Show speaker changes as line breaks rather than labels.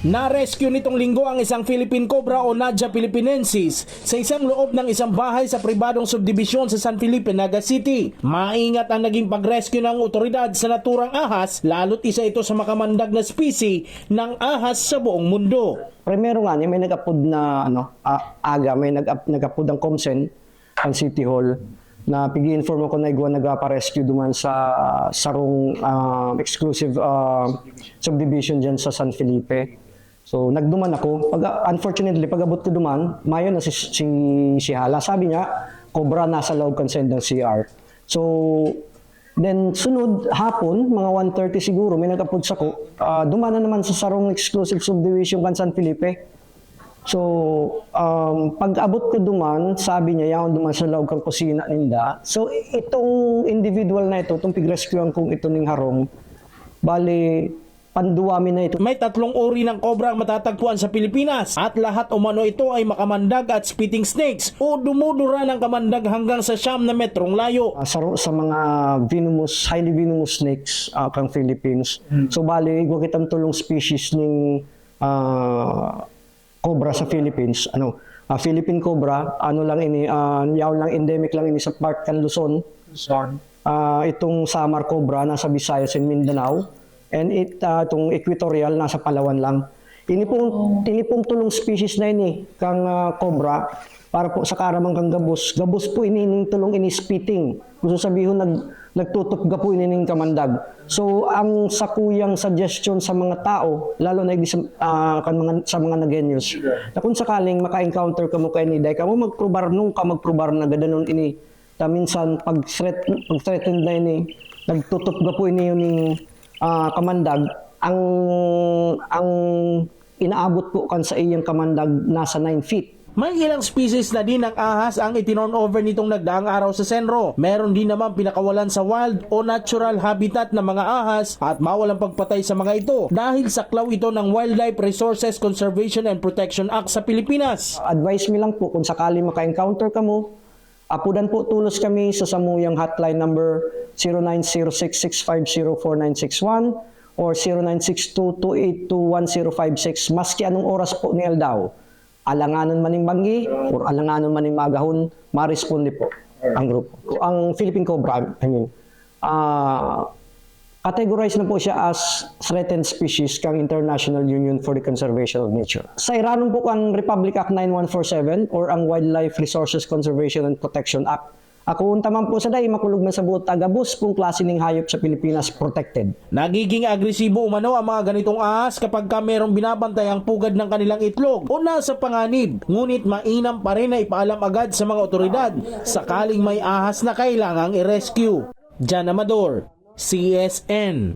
Na-rescue nitong linggo ang isang Philippine Cobra o Naja philippinensis sa isang loob ng isang bahay sa pribadong subdivision sa San Felipe, Naga City. Maingat ang naging pag-rescue ng otoridad sa naturang ahas, lalo't isa ito sa makamandag na specie ng ahas sa buong mundo.
Primero nga, may nag-upload na may nag-upload ng Comsen ang City Hall na pigi-inform ko na igwa nagpa-rescue duman sa sarong exclusive subdivision dyan sa San Felipe. So nagduman ako. Unfortunately, pag-abot ko duman, mayo na si Hala. Sabi niya, Cobra nasa loob consent ng CR. So then sunod hapon, mga 1:30 siguro, may nag-upload sa ko. Duman na naman sa sarong exclusive subdivision kan San Felipe. So, pag-abot ko duman, sabi niya, yaon duman sa loob kang kusina ninda. So, itong individual na ito, itong pig-rescuean kong ito ning harong, bali, panduwami na ito.
May 3 uri ng cobra ang matatagpuan sa Pilipinas at lahat umano ito ay makamandag at spitting snakes o dumudura ng kamandag hanggang sa 9 na metrong layo.
Sa mga venomous, highly venomous snakes kang Philippines. So, bali, huwag kitang tulong species ng cobra sa Philippines, Philippine cobra, yaw lang endemic lang ini sa part kan Luzon. Itong Samar cobra nasa Visayas and Mindanao, and itong equatorial nasa Palawan lang. Ini pong tulong species na ini kang cobra para po sa karamang kang gabos. Gabos po ini tulong ini spitting. Gusto sabihin nagtutup ga po ini kamandag. So ang sakuyang suggestion sa mga tao, lalo na sa mga nagenyos, na kung sakaling maka-encounter ka mo kay ni day ka mo magprobar na gadanon ini. Minsan pag-threatened na ini, nagtutup ga po ini yung kamandag, ang inaabot po kan sa iyang kamandag nasa 9 feet.
May ilang species na din ng ahas ang itinon over nitong nagdaang araw sa Senro. Meron din naman pinakawalan sa wild o natural habitat ng mga ahas at mawalang pagpatay sa mga ito dahil saklaw ito ng Wildlife Resources Conservation and Protection Act sa Pilipinas.
Advice mi lang po kung sakali maka-encounter ka mo, apudan po tulos kami sa samuyang hotline number 0906-650-4961 or 0962-282-1056 maski anong oras po ni daw. Alanganon maning banggi or alanganon maning magahon, ma-responde po ang grupo. Ang Philippine Cobra, categorize na po siya as threatened species kang International Union for the Conservation of Nature. Sa iranon po ang Republic Act 9147 or ang Wildlife Resources Conservation and Protection Act. Ako untaman po sa day, makulog na sa buot tagabos kung klase ng hayop sa Pilipinas protected.
Nagiging agresibo umano ang mga ganitong ahas kapag merong binabantay ang pugad ng kanilang itlog o nasa panganib. Ngunit mainam pa rin na ipaalam agad sa mga otoridad sakaling may ahas na kailangang i-rescue. Jan Amador, CSN.